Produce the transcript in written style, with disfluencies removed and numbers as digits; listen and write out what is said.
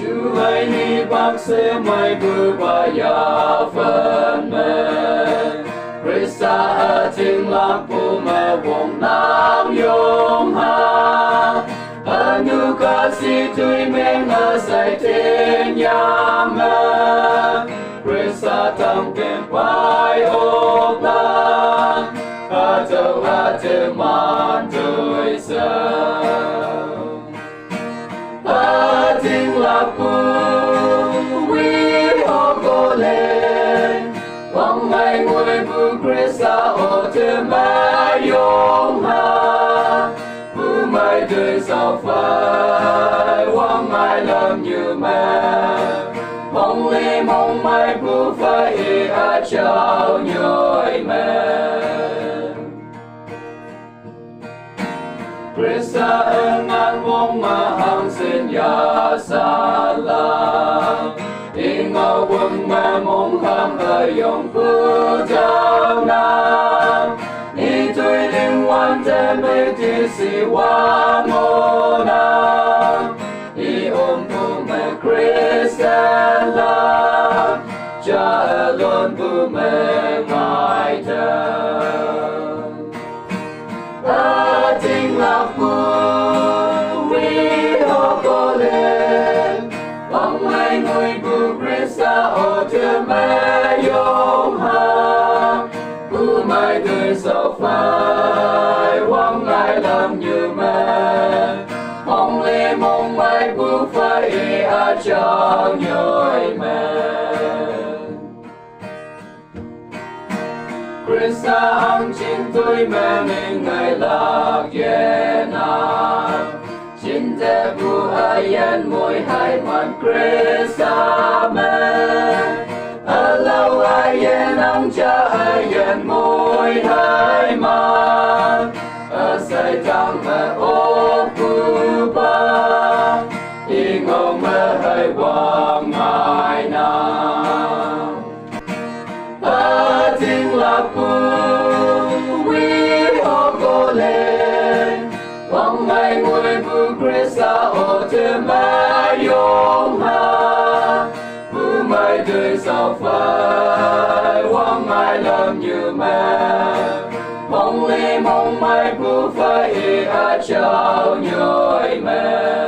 Chúa hãy hy bác sẽ mãi bước qua nhà phân mê Christa ở trên lạc bù mẹ vòng nam yong ha ở nu ca si tui men ở sai thiên nhà mẹ Christa thăng bên vai ốc lan ở châu man trời sao ở trên lạc bù quý họ cô lên vòng ngày ngồi bù Christa ở trên mẹ yong ha bù mai đời sao phải vòng ngày làm như mẹ mong ly mong mai bù phải ở chào nhoi mẹ Christa ơn an vong mà hằng xin ya sa la đi ngao quân mẹ mong hằng ở yong phu chào na đi tui linh quan thế mê ti si wa ngô na đi ôm phu mẹ Christa la cha luôn phu mẹ ngài thân ở chính lạc bù quý họ có lên vòng ngày ngồi bù Christa ở trên mẹ yong ha bù mai đời sao phải vòng ngày làm như mẹ mong lê mong mai bù phải ở trong nhoi mẹ Christa ang chính tôi mẹ nên ngày lạc yên an chính thế bù ai yên môi hai mặt Christa mẹ ở lâu ai yên ông cha ai yên môi hai mặt ở say trăng mẹ ốp bù ba đi ngông mẹ hai quang ngài nam ở chính lạc bù quý họ cô lên vòng ngày ngồi bù Christa ở trên mẹ yong ha bù mai đời sao phải vòng ngày làm như mẹ mong ly mong mai bù phải ở chào nhoi mẹ